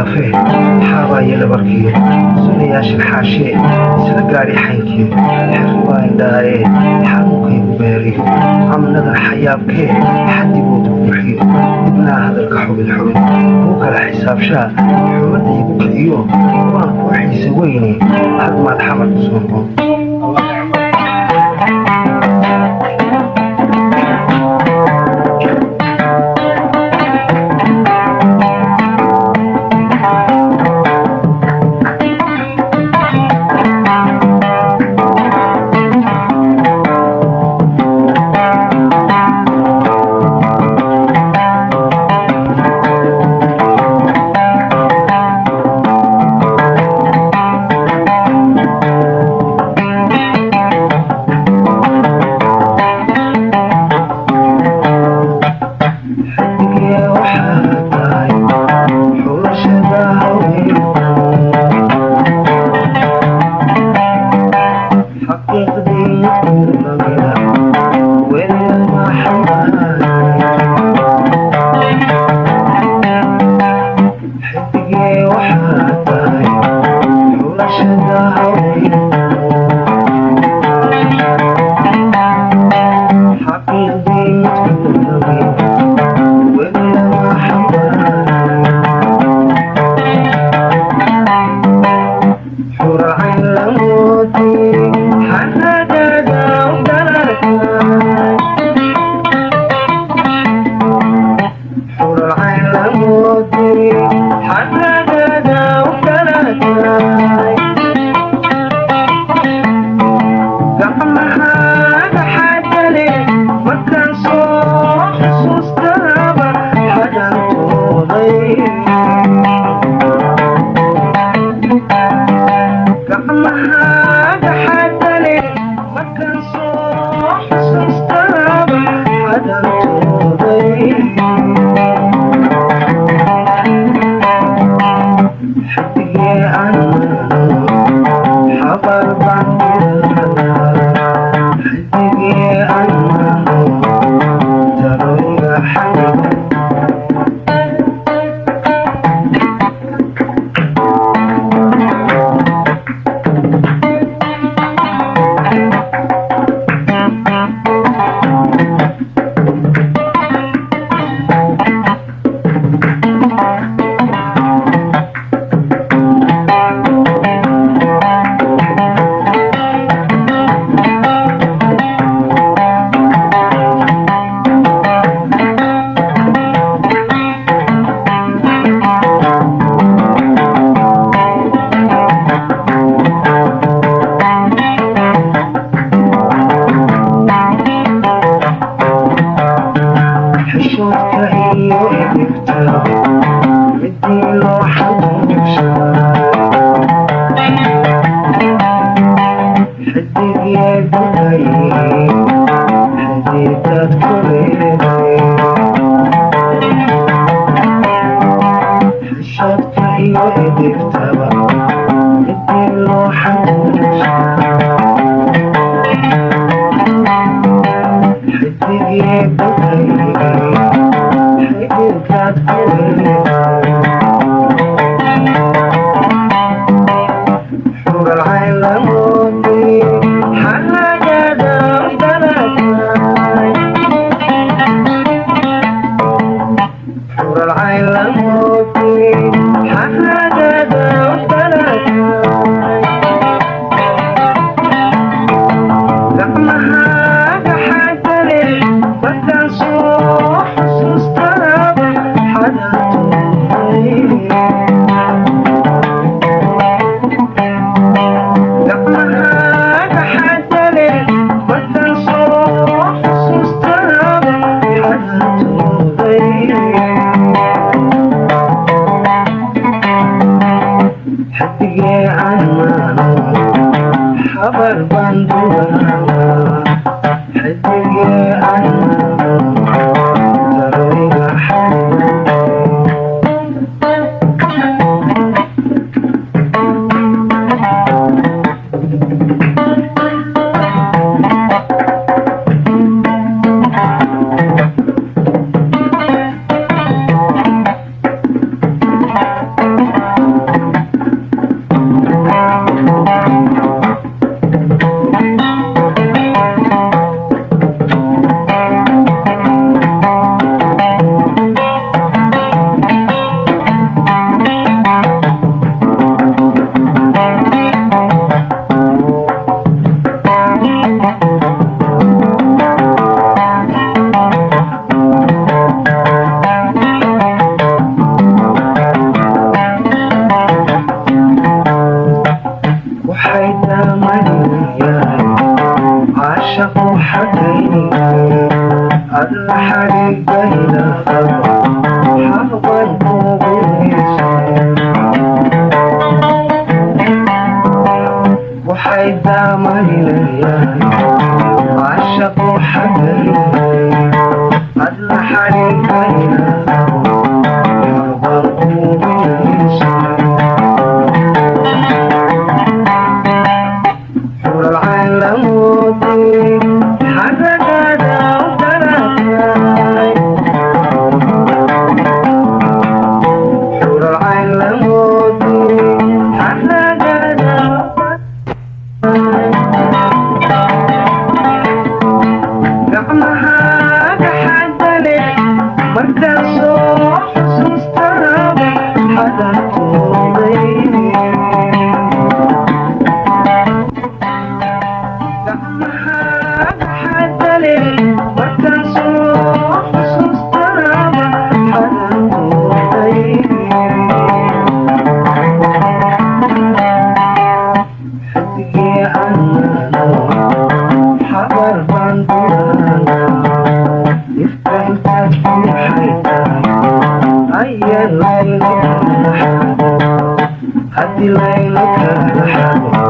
دافه حواي لبركي سنياش الحاشي سلقاري حينكي حرواين داي حاموكي بباري عم نظر حيابكي حدي بوت بوحي ابنا هذا الكحو بالحب بوكا حساب شا حمدي بوكيو وان بوحي سويني هاد ما تحمل بصنبو خبر بندوها حدقي عنها xariigayda qabo xaqban kugu heesay waxay daamaynayahay cashaqu xagaynay adla xariigayda qabo xaqban kugu heesay xuralcayn lamoodii xaragada udaratay xuralcayn lamoodii xaragada gacmahaaga xadale markaan soo xusuustaba xadantooday gacmahaaga xadale markaan soo xusuustaba xadantooday xadigii annano xabar baan durana ifka intaad buuxay tahay ayaa layla kala xado haddii layla kala xado